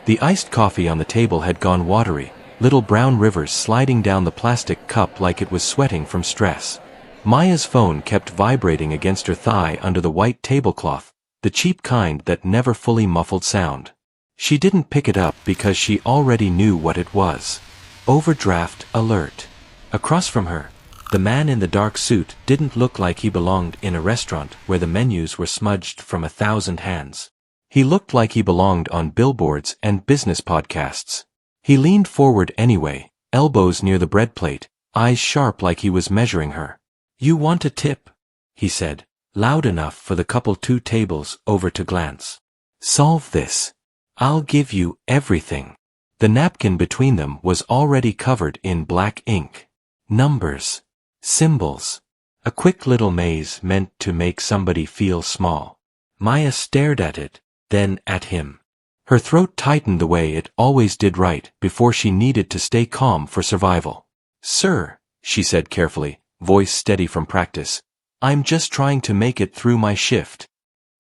The iced coffee on the table had gone watery, little brown rivers sliding down the plastic cup like it was sweating from stress. Maya's phone kept vibrating against her thigh under the white tablecloth, the cheap kind that never fully muffled sound. She didn't pick it up because she already knew what it was. Overdraft alert. Across from her, the man in the dark suit didn't look like he belonged in a restaurant where the menus were smudged from 1,000 hands. He looked like he belonged on billboards and business podcasts. He leaned forward anyway, elbows near the bread plate, eyes sharp like he was measuring her. "You want a tip?" he said, loud enough for the couple 2 tables over to glance. "Solve this. I'll give you everything." The napkin between them was already covered in black ink. Numbers. Symbols. A quick little maze meant to make somebody feel small. Maya stared at it, then at him. Her throat tightened the way it always did right before she needed to stay calm for survival. "Sir," she said carefully, voice steady from practice, "I'm just trying to make it through my shift."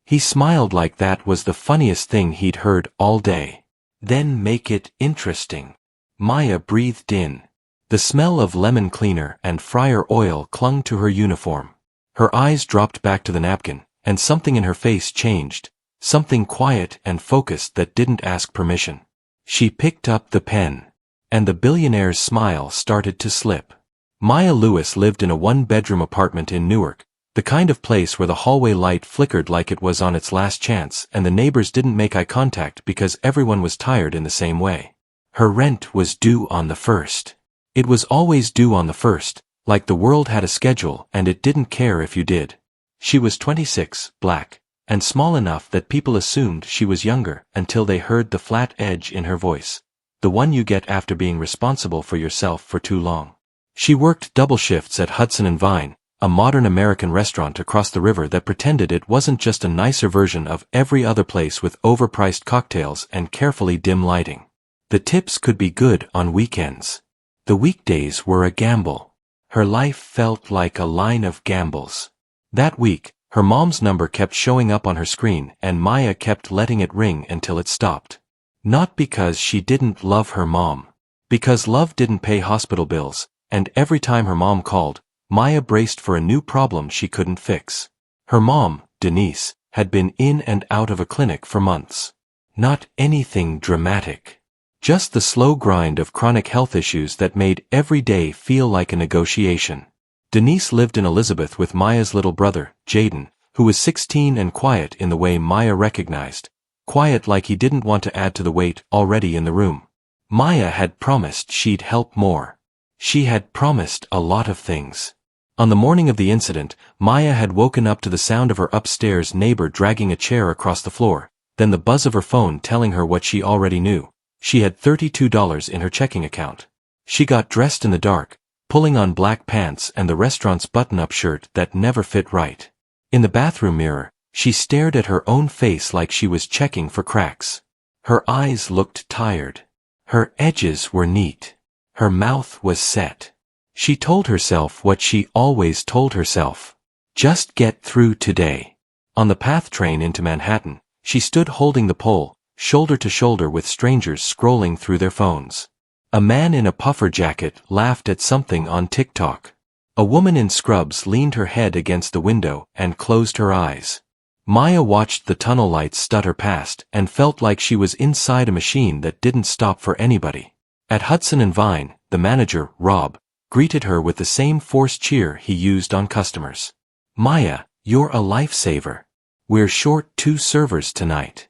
He smiled like that was the funniest thing he'd heard all day. "Then make it interesting." Maya breathed in. The smell of lemon cleaner and fryer oil clung to her uniform. Her eyes dropped back to the napkin, and something in her face changed, something quiet and focused that didn't ask permission. She picked up the pen, and the billionaire's smile started to slip. Maya Lewis lived in a 1-bedroom apartment in Newark, the kind of place where the hallway light flickered like it was on its last chance and the neighbors didn't make eye contact because everyone was tired in the same way. Her rent was due on the 1st. It was always due on the 1st, like the world had a schedule and it didn't care if you did. She was 26, black, and small enough that people assumed she was younger until they heard the flat edge in her voice, the one you get after being responsible for yourself for too long. She worked double shifts at Hudson and Vine, a modern American restaurant across the river that pretended it wasn't just a nicer version of every other place with overpriced cocktails and carefully dim lighting. The tips could be good on weekends. The weekdays were a gamble. Her life felt like a line of gambles. That week, her mom's number kept showing up on her screen and Maya kept letting it ring until it stopped. Not because she didn't love her mom. Because love didn't pay hospital bills, and every time her mom called, Maya braced for a new problem she couldn't fix. Her mom, Denise, had been in and out of a clinic for months. Not anything dramatic. Just the slow grind of chronic health issues that made every day feel like a negotiation. Denise lived in Elizabeth with Maya's little brother, Jaden, who was 16 and quiet in the way Maya recognized. Quiet like he didn't want to add to the weight already in the room. Maya had promised she'd help more. She had promised a lot of things. On the morning of the incident, Maya had woken up to the sound of her upstairs neighbor dragging a chair across the floor, then the buzz of her phone telling her what she already knew. She had $32 in her checking account. She got dressed in the dark, pulling on black pants and the restaurant's button-up shirt that never fit right. In the bathroom mirror, she stared at her own face like she was checking for cracks. Her eyes looked tired. Her edges were neat. Her mouth was set. She told herself what she always told herself. Just get through today. On the PATH train into Manhattan, she stood holding the pole, shoulder to shoulder with strangers scrolling through their phones. A man in a puffer jacket laughed at something on TikTok. A woman in scrubs leaned her head against the window and closed her eyes. Maya watched the tunnel lights stutter past and felt like she was inside a machine that didn't stop for anybody. At Hudson and Vine, the manager, Rob, greeted her with the same forced cheer he used on customers. "Maya, you're a lifesaver. We're short 2 servers tonight."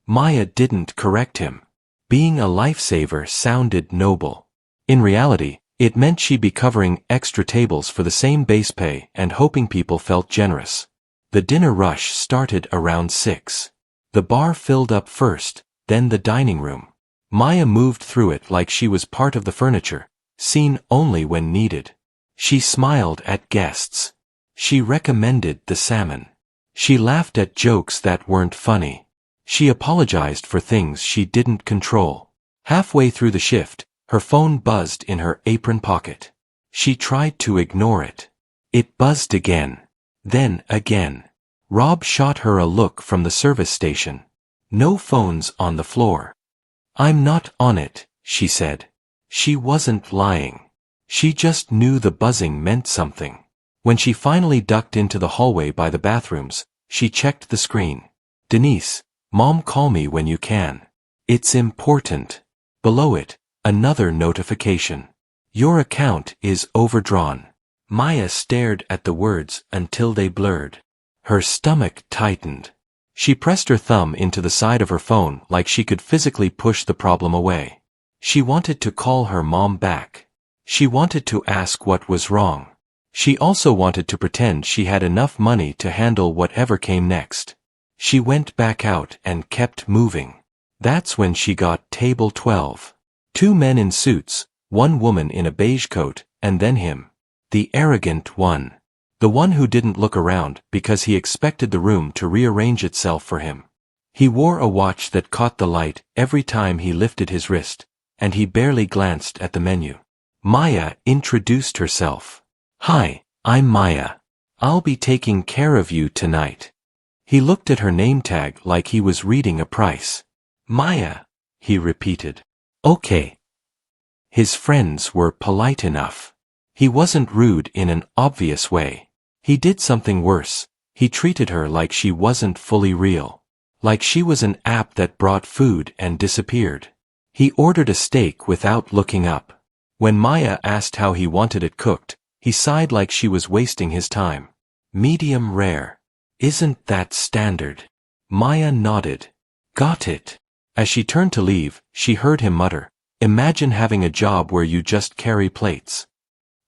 Maya didn't correct him. Being a lifesaver sounded noble. In reality, it meant she'd be covering extra tables for the same base pay and hoping people felt generous. The dinner rush started around 6. The bar filled up first, then the dining room. Maya moved through it like she was part of the furniture, seen only when needed. She smiled at guests. She recommended the salmon. She laughed at jokes that weren't funny. She apologized for things she didn't control. Halfway through the shift, her phone buzzed in her apron pocket. She tried to ignore it. It buzzed again. Then again. Rob shot her a look from the service station. No phones on the floor. "I'm not on it," she said. She wasn't lying. She just knew the buzzing meant something. When she finally ducked into the hallway by the bathrooms, she checked the screen. "Denise, Mom, call me when you can. It's important." Below it, another notification. "Your account is overdrawn." Maya stared at the words until they blurred. Her stomach tightened. She pressed her thumb into the side of her phone like she could physically push the problem away. She wanted to call her mom back. She wanted to ask what was wrong. She also wanted to pretend she had enough money to handle whatever came next. She went back out and kept moving. That's when she got table 12. 2 men in suits, 1 woman in a beige coat, and then him. The arrogant one. The one who didn't look around because he expected the room to rearrange itself for him. He wore a watch that caught the light every time he lifted his wrist, and he barely glanced at the menu. Maya introduced herself. "Hi, I'm Maya. I'll be taking care of you tonight." He looked at her name tag like he was reading a price. "Maya," he repeated. "Okay." His friends were polite enough. He wasn't rude in an obvious way. He did something worse. He treated her like she wasn't fully real. Like she was an app that brought food and disappeared. He ordered a steak without looking up. When Maya asked how he wanted it cooked, he sighed like she was wasting his time. "Medium rare. Isn't that standard?" Maya nodded. "Got it." As she turned to leave, she heard him mutter, "Imagine having a job where you just carry plates."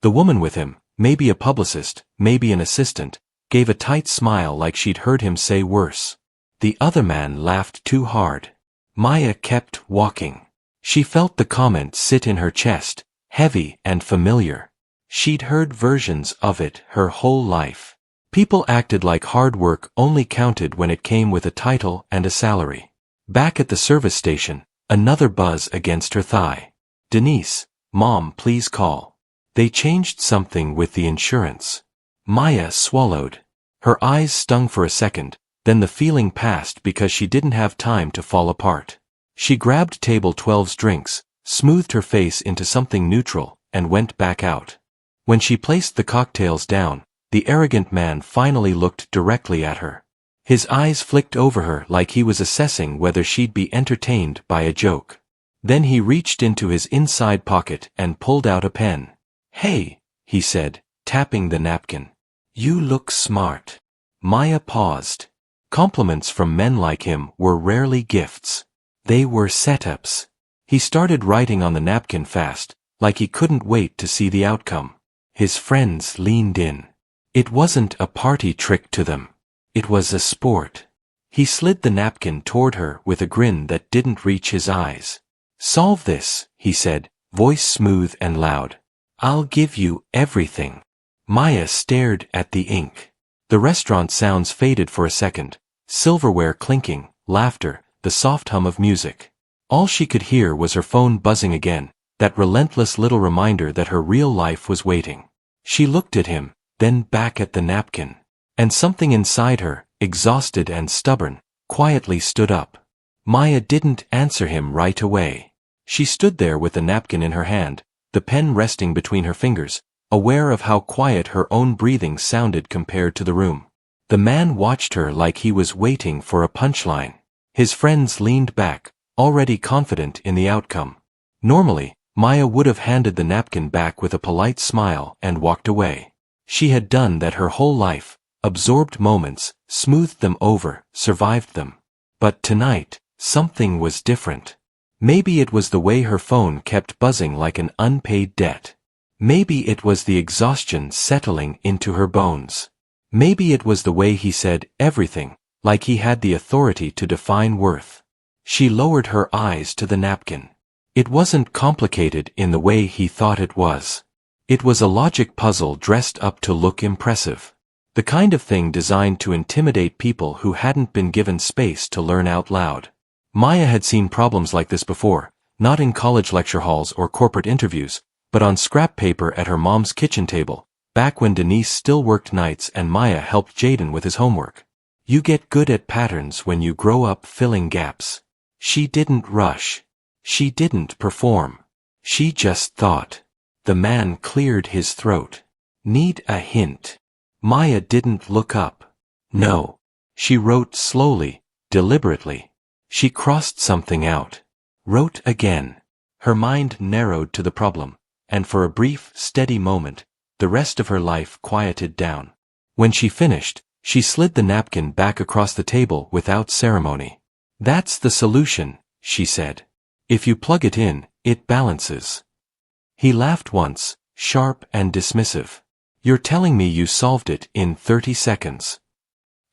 The woman with him, maybe a publicist, maybe an assistant, gave a tight smile like she'd heard him say worse. The other man laughed too hard. Maya kept walking. She felt the comment sit in her chest, heavy and familiar. She'd heard versions of it her whole life. People acted like hard work only counted when it came with a title and a salary. Back at the service station, another buzz against her thigh. "Denise, Mom, please call. They changed something with the insurance." Maya swallowed. Her eyes stung for a second, then the feeling passed because she didn't have time to fall apart. She grabbed table 12's drinks, smoothed her face into something neutral, and went back out. When she placed the cocktails down, the arrogant man finally looked directly at her. His eyes flicked over her like he was assessing whether she'd be entertained by a joke. Then he reached into his inside pocket and pulled out a pen. "Hey," he said, tapping the napkin. "You look smart." Maya paused. Compliments from men like him were rarely gifts. They were setups. He started writing on the napkin fast, like he couldn't wait to see the outcome. His friends leaned in. It wasn't a party trick to them. It was a sport. He slid the napkin toward her with a grin that didn't reach his eyes. "Solve this," he said, voice smooth and loud. "I'll give you everything." Maya stared at the ink. The restaurant sounds faded for a second. Silverware clinking, laughter, the soft hum of music. All she could hear was her phone buzzing again, that relentless little reminder that her real life was waiting. She looked at him, then back at the napkin. And something inside her, exhausted and stubborn, quietly stood up. Maya didn't answer him right away. She stood there with the napkin in her hand, the pen resting between her fingers, aware of how quiet her own breathing sounded compared to the room. The man watched her like he was waiting for a punchline. His friends leaned back, already confident in the outcome. Normally, Maya would have handed the napkin back with a polite smile and walked away. She had done that her whole life, absorbed moments, smoothed them over, survived them. But tonight, something was different. Maybe it was the way her phone kept buzzing like an unpaid debt. Maybe it was the exhaustion settling into her bones. Maybe it was the way he said everything, like he had the authority to define worth. She lowered her eyes to the napkin. It wasn't complicated in the way he thought it was. It was a logic puzzle dressed up to look impressive. The kind of thing designed to intimidate people who hadn't been given space to learn out loud. Maya had seen problems like this before, not in college lecture halls or corporate interviews, but on scrap paper at her mom's kitchen table, back when Denise still worked nights and Maya helped Jaden with his homework. You get good at patterns when you grow up filling gaps. She didn't rush. She didn't perform. She just thought. The man cleared his throat. Need a hint? Maya didn't look up. No. She wrote slowly, deliberately. She crossed something out. Wrote again. Her mind narrowed to the problem, and for a brief, steady moment, the rest of her life quieted down. When she finished, she slid the napkin back across the table without ceremony. That's the solution, she said. If you plug it in, it balances. He laughed once, sharp and dismissive. You're telling me you solved it in 30 seconds.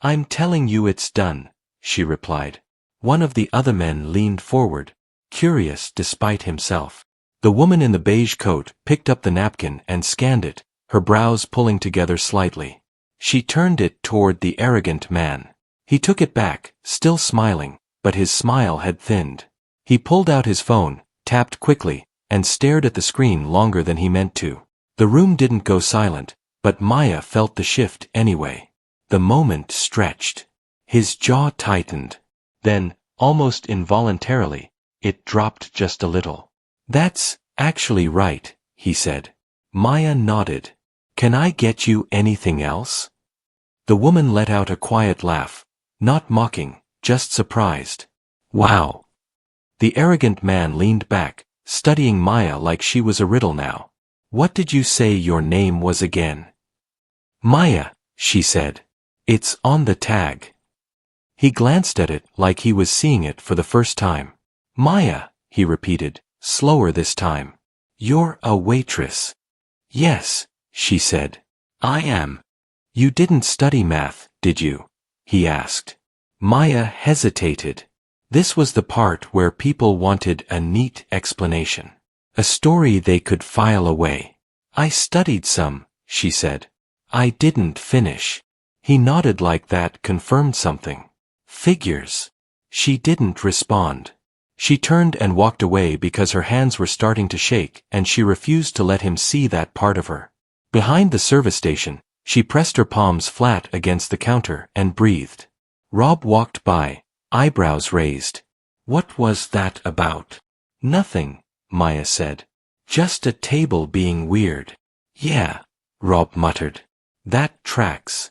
I'm telling you it's done, she replied. One of the other men leaned forward, curious despite himself. The woman in the beige coat picked up the napkin and scanned it, her brows pulling together slightly. She turned it toward the arrogant man. He took it back, still smiling, but his smile had thinned. He pulled out his phone, tapped quickly, and stared at the screen longer than he meant to. The room didn't go silent, but Maya felt the shift anyway. The moment stretched. His jaw tightened. Then, almost involuntarily, it dropped just a little. That's actually right, he said. Maya nodded. Can I get you anything else? The woman let out a quiet laugh, not mocking, just surprised. Wow. The arrogant man leaned back, studying Maya like she was a riddle now. What did you say your name was again? Maya, she said. It's on the tag. He glanced at it like he was seeing it for the first time. Maya, he repeated, slower this time. You're a waitress. Yes, she said. I am. You didn't study math, did you? He asked. Maya hesitated. This was the part where people wanted a neat explanation. A story they could file away. I studied some, she said. I didn't finish. He nodded like that confirmed something. Figures. She didn't respond. She turned and walked away because her hands were starting to shake and she refused to let him see that part of her. Behind the service station, she pressed her palms flat against the counter and breathed. Rob walked by, eyebrows raised. What was that about? Nothing, Maya said. Just a table being weird. Yeah, Rob muttered. That tracks.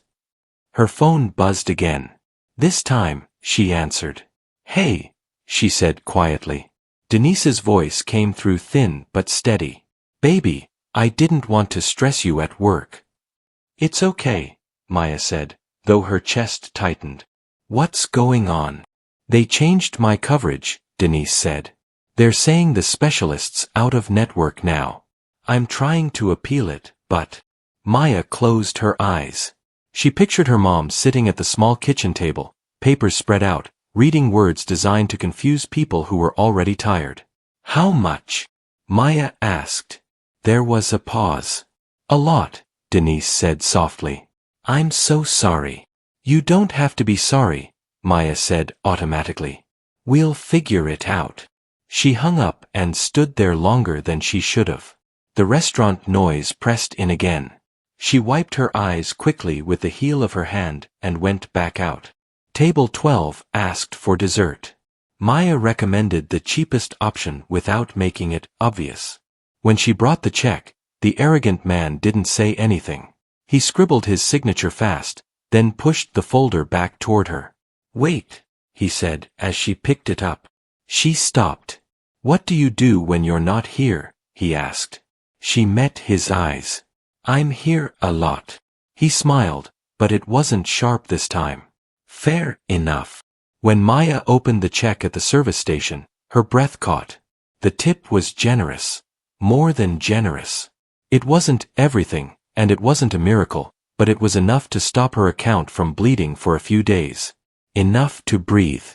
Her phone buzzed again. This time, she answered. Hey, she said quietly. Denise's voice came through thin but steady. Baby, I didn't want to stress you at work. It's okay, Maya said, though her chest tightened. What's going on? They changed my coverage, Denise said. They're saying the specialist's out of network now. I'm trying to appeal it, but... Maya closed her eyes. She pictured her mom sitting at the small kitchen table, papers spread out, reading words designed to confuse people who were already tired. How much? Maya asked. There was a pause. A lot, Denise said softly. I'm so sorry. You don't have to be sorry, Maya said automatically. We'll figure it out. She hung up and stood there longer than she should have. The restaurant noise pressed in again. She wiped her eyes quickly with the heel of her hand and went back out. Table 12 asked for dessert. Maya recommended the cheapest option without making it obvious. When she brought the check, the arrogant man didn't say anything. He scribbled his signature fast, then pushed the folder back toward her. Wait, he said as she picked it up. She stopped. What do you do when you're not here? He asked. She met his eyes. I'm here a lot. He smiled, but it wasn't sharp this time. Fair enough. When Maya opened the check at the service station, her breath caught. The tip was generous. More than generous. It wasn't everything, and it wasn't a miracle, but it was enough to stop her account from bleeding for a few days. Enough to breathe.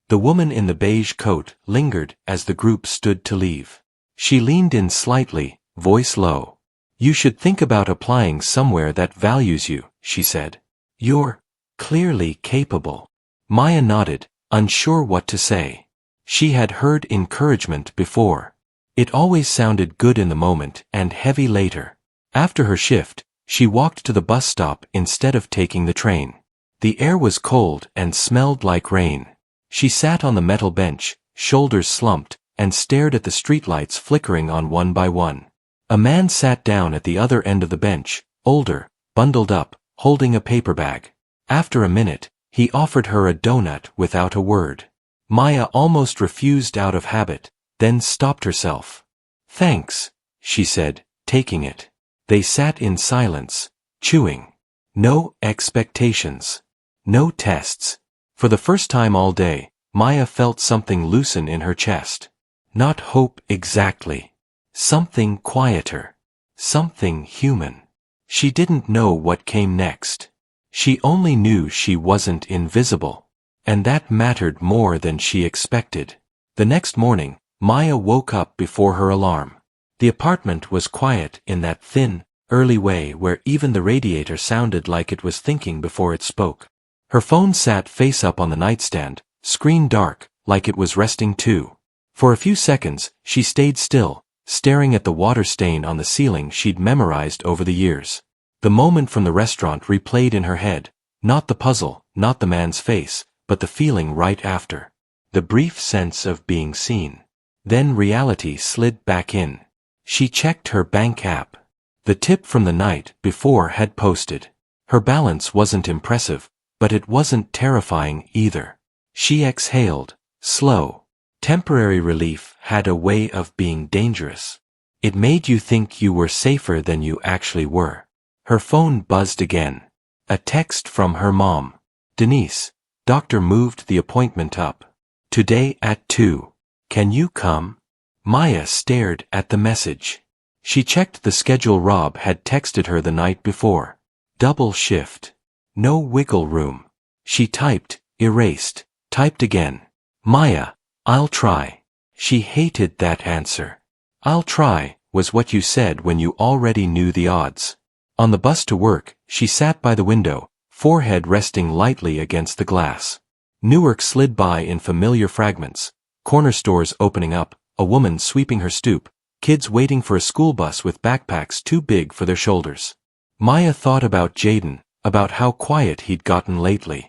The woman in the beige coat lingered as the group stood to leave. She leaned in slightly, voice low. You should think about applying somewhere that values you, she said. You're clearly capable. Maya nodded, unsure what to say. She had heard encouragement before. It always sounded good in the moment and heavy later. After her shift, she walked to the bus stop instead of taking the train. The air was cold and smelled like rain. She sat on the metal bench, shoulders slumped, and stared at the streetlights flickering on one by one. A man sat down at the other end of the bench, older, bundled up, holding a paper bag. After a minute, he offered her a donut without a word. Maya almost refused out of habit, then stopped herself. "Thanks," she said, taking it. They sat in silence, chewing. No expectations. No tests. For the first time all day, Maya felt something loosen in her chest. Not hope exactly. Something quieter. Something human. She didn't know what came next. She only knew she wasn't invisible. And that mattered more than she expected. The next morning, Maya woke up before her alarm. The apartment was quiet in that thin, early way where even the radiator sounded like it was thinking before it spoke. Her phone sat face up on the nightstand, screen dark, like it was resting too. For a few seconds, she stayed still, staring at the water stain on the ceiling she'd memorized over the years. The moment from the restaurant replayed in her head, not the puzzle, not the man's face, but the feeling right after. The brief sense of being seen. Then reality slid back in. She checked her bank app. The tip from the night before had posted. Her balance wasn't impressive, but it wasn't terrifying either. She exhaled, slow. Temporary relief had a way of being dangerous. It made you think you were safer than you actually were. Her phone buzzed again. A text from her mom. "Denise, doctor moved the appointment up. Today at 2. Can you come?" Maya stared at the message. She checked the schedule Rob had texted her the night before. Double shift. No wiggle room. She typed, erased, typed again. "Maya, I'll try." She hated that answer. "I'll try" was what you said when you already knew the odds. On the bus to work, she sat by the window, forehead resting lightly against the glass. Newark slid by in familiar fragments, corner stores opening up, a woman sweeping her stoop, kids waiting for a school bus with backpacks too big for their shoulders. Maya thought about Jaden, about how quiet he'd gotten lately.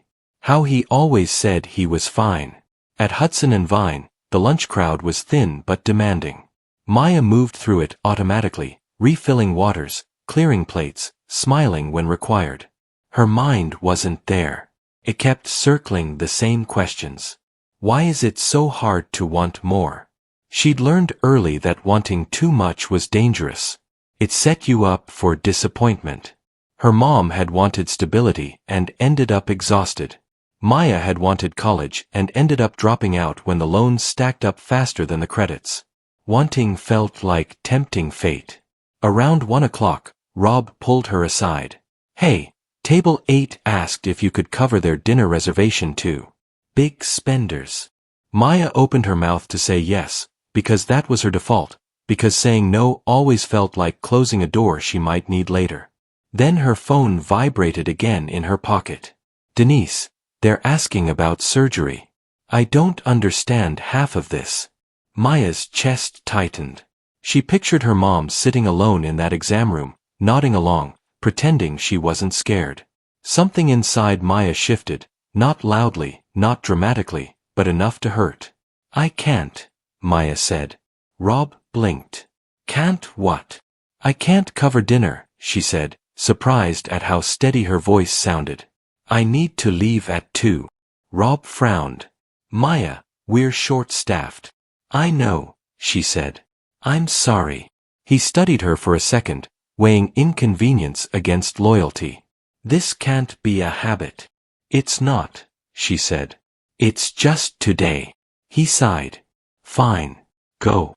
How he always said he was fine. At Hudson and Vine, the lunch crowd was thin but demanding. Maya moved through it automatically, refilling waters, clearing plates, smiling when required. Her mind wasn't there. It kept circling the same questions. Why is it so hard to want more? She'd learned early that wanting too much was dangerous. It set you up for disappointment. Her mom had wanted stability and ended up exhausted. Maya had wanted college and ended up dropping out when the loans stacked up faster than the credits. Wanting felt like tempting fate. Around 1 o'clock, Rob pulled her aside. "Hey, Table 8 asked if you could cover their dinner reservation too. Big spenders." Maya opened her mouth to say yes, because that was her default, because saying no always felt like closing a door she might need later. Then her phone vibrated again in her pocket. "Denise, they're asking about surgery. I don't understand half of this." Maya's chest tightened. She pictured her mom sitting alone in that exam room, nodding along, pretending she wasn't scared. Something inside Maya shifted, not loudly, not dramatically, but enough to hurt. "I can't," Maya said. Rob blinked. "Can't what?" "I can't cover dinner," she said, surprised at how steady her voice sounded. "I need to leave at 2. Rob frowned. "Maya, we're short-staffed." "I know," she said. "I'm sorry." He studied her for a second, weighing inconvenience against loyalty. "This can't be a habit." "It's not," she said. "It's just today." He sighed. "Fine. Go."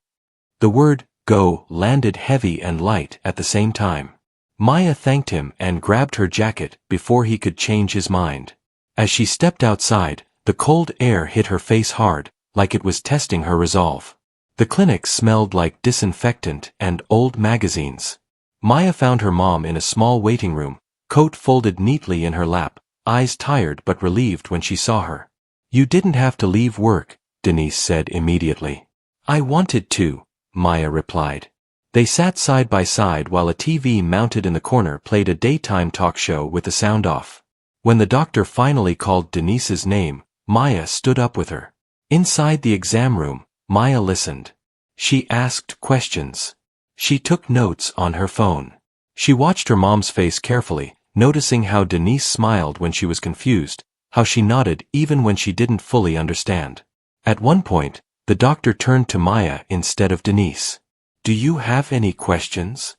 The word go landed heavy and light at the same time. Maya thanked him and grabbed her jacket before he could change his mind. As she stepped outside, the cold air hit her face hard, like it was testing her resolve. The clinic smelled like disinfectant and old magazines. Maya found her mom in a small waiting room, coat folded neatly in her lap, eyes tired but relieved when she saw her. "You didn't have to leave work," Denise said immediately. "I wanted to," Maya replied. They sat side by side while a TV mounted in the corner played a daytime talk show with the sound off. When the doctor finally called Denise's name, Maya stood up with her. Inside the exam room, Maya listened. She asked questions. She took notes on her phone. She watched her mom's face carefully, noticing how Denise smiled when she was confused, how she nodded even when she didn't fully understand. At one point, the doctor turned to Maya instead of Denise. "Do you have any questions?"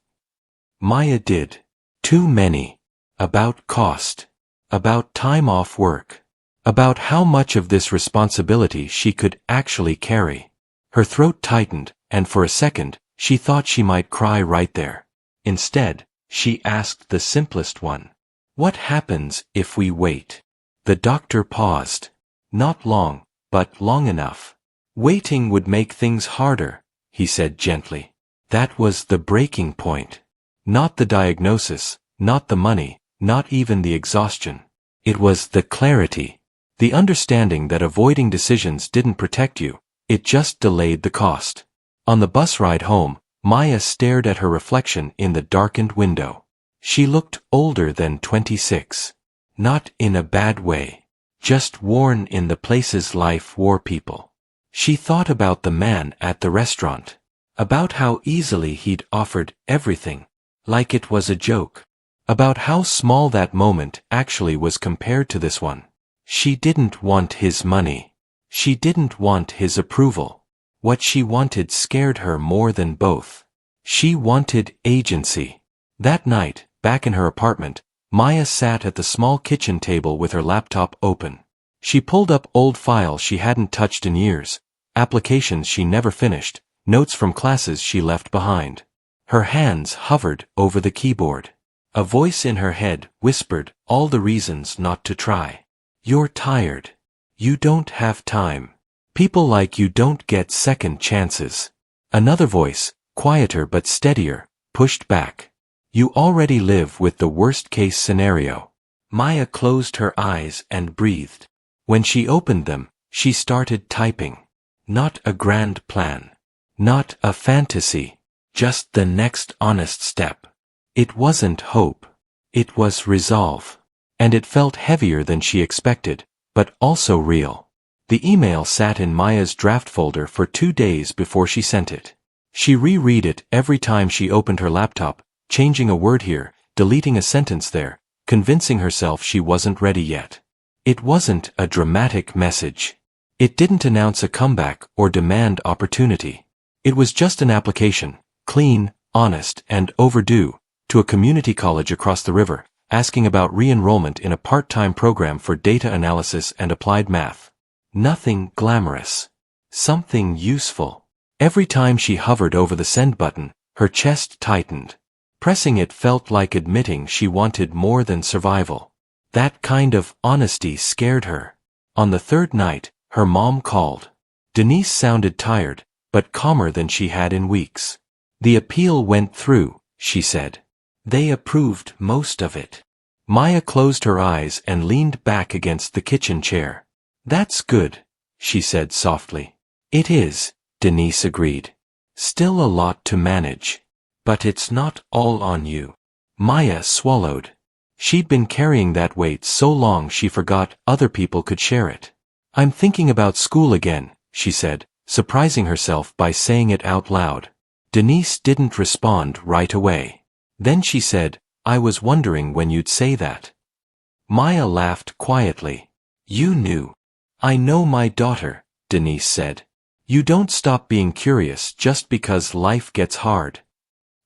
Maya did. Too many. About cost. About time off work. About how much of this responsibility she could actually carry. Her throat tightened, and for a second, she thought she might cry right there. Instead, she asked the simplest one. "What happens if we wait?" The doctor paused. Not long, but long enough. "Waiting would make things harder," he said gently. That was the breaking point. Not the diagnosis, not the money, not even the exhaustion. It was the clarity. The understanding that avoiding decisions didn't protect you, it just delayed the cost. On the bus ride home, Maya stared at her reflection in the darkened window. She looked older than 26. Not in a bad way. Just worn in the places life wore people. She thought about the man at the restaurant. About how easily he'd offered everything, like it was a joke. About how small that moment actually was compared to this one. She didn't want his money. She didn't want his approval. What she wanted scared her more than both. She wanted agency. That night, back in her apartment, Maya sat at the small kitchen table with her laptop open. She pulled up old files she hadn't touched in years, applications she never finished, notes from classes she left behind. Her hands hovered over the keyboard. A voice in her head whispered all the reasons not to try. "You're tired. You don't have time. People like you don't get second chances." Another voice, quieter but steadier, pushed back. "You already live with the worst-case scenario." Maya closed her eyes and breathed. When she opened them, she started typing. Not a grand plan. Not a fantasy. Just the next honest step. It wasn't hope. It was resolve. And it felt heavier than she expected, but also real. The email sat in Maya's draft folder for 2 days before she sent it. She reread it every time she opened her laptop, changing a word here, deleting a sentence there, convincing herself she wasn't ready yet. It wasn't a dramatic message. It didn't announce a comeback or demand opportunity. It was just an application, clean, honest, and overdue, to a community college across the river, asking about re-enrollment in a part-time program for data analysis and applied math. Nothing glamorous. Something useful. Every time she hovered over the send button, her chest tightened. Pressing it felt like admitting she wanted more than survival. That kind of honesty scared her. On the third night, her mom called. Denise sounded tired, but calmer than she had in weeks. "The appeal went through," she said. "They approved most of it." Maya closed her eyes and leaned back against the kitchen chair. "That's good," she said softly. "It is," Denise agreed. "Still a lot to manage. But it's not all on you." Maya swallowed. She'd been carrying that weight so long she forgot other people could share it. "I'm thinking about school again," she said, surprising herself by saying it out loud. Denise didn't respond right away. Then she said, "I was wondering when you'd say that." Maya laughed quietly. "You knew." "I know my daughter," Denise said. "You don't stop being curious just because life gets hard."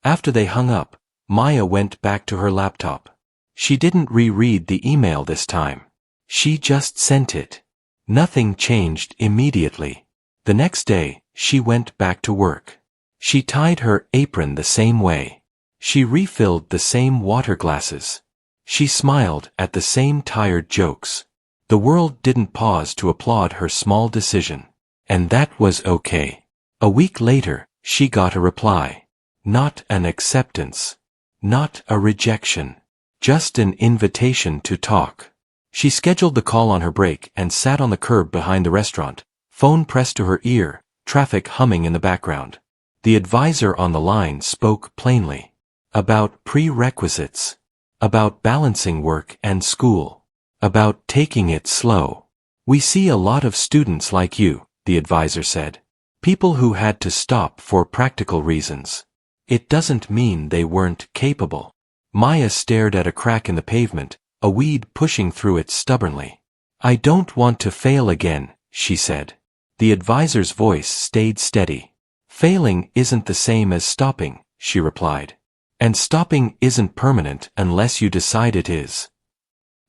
After they hung up, Maya went back to her laptop. She didn't reread the email this time. She just sent it. Nothing changed immediately. The next day, she went back to work. She tied her apron the same way. She refilled the same water glasses. She smiled at the same tired jokes. The world didn't pause to applaud her small decision. And that was okay. A week later, she got a reply. Not an acceptance. Not a rejection. Just an invitation to talk. She scheduled the call on her break and sat on the curb behind the restaurant, phone pressed to her ear, traffic humming in the background. The advisor on the line spoke plainly. About prerequisites. About balancing work and school. About taking it slow. "We see a lot of students like you," the advisor said. People who had to stop for practical reasons. It doesn't mean they weren't capable. Maya stared at a crack in the pavement, a weed pushing through it stubbornly. I don't want to fail again, she said. The advisor's voice stayed steady. Failing isn't the same as stopping, she replied. And stopping isn't permanent unless you decide it is.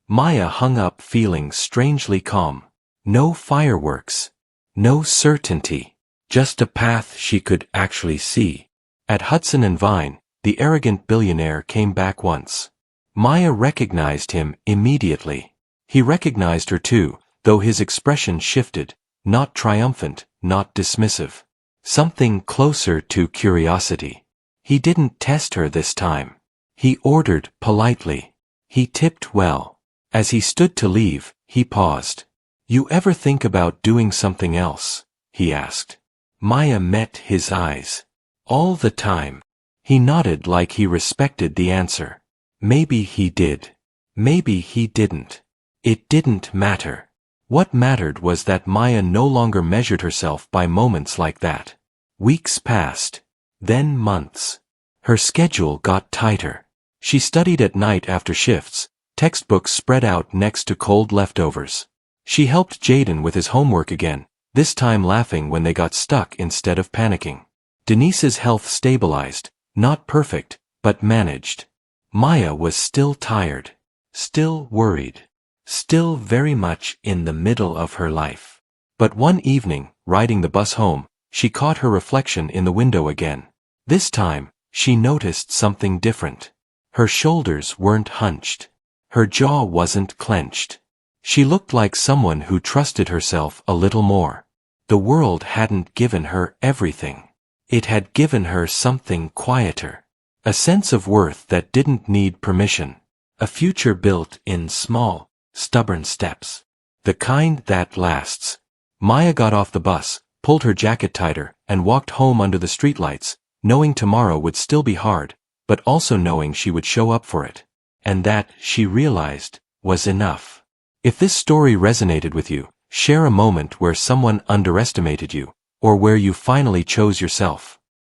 Maya hung up feeling strangely calm. No fireworks. No certainty. Just a path she could actually see. At Hudson and Vine, the arrogant billionaire came back once. Maya recognized him immediately. He recognized her too, though his expression shifted, not triumphant, not dismissive. Something closer to curiosity. He didn't test her this time. He ordered politely. He tipped well. As he stood to leave, he paused. You ever think about doing something else? He asked. Maya met his eyes. All the time. He nodded like he respected the answer. Maybe he did. Maybe he didn't. It didn't matter. What mattered was that Maya no longer measured herself by moments like that. Weeks passed. Then months. Her schedule got tighter. She studied at night after shifts, textbooks spread out next to cold leftovers. She helped Jaden with his homework again, this time laughing when they got stuck instead of panicking. Denise's health stabilized, not perfect, but managed. Maya was still tired, still worried, still very much in the middle of her life. But one evening, riding the bus home, she caught her reflection in the window again. This time, she noticed something different. Her shoulders weren't hunched. Her jaw wasn't clenched. She looked like someone who trusted herself a little more. The world hadn't given her everything. It had given her something quieter. A sense of worth that didn't need permission. A future built in small, stubborn steps. The kind that lasts. Maya got off the bus, pulled her jacket tighter, and walked home under the streetlights, knowing tomorrow would still be hard, but also knowing she would show up for it. And that, she realized, was enough. If this story resonated with you, share a moment where someone underestimated you, or where you finally chose yourself.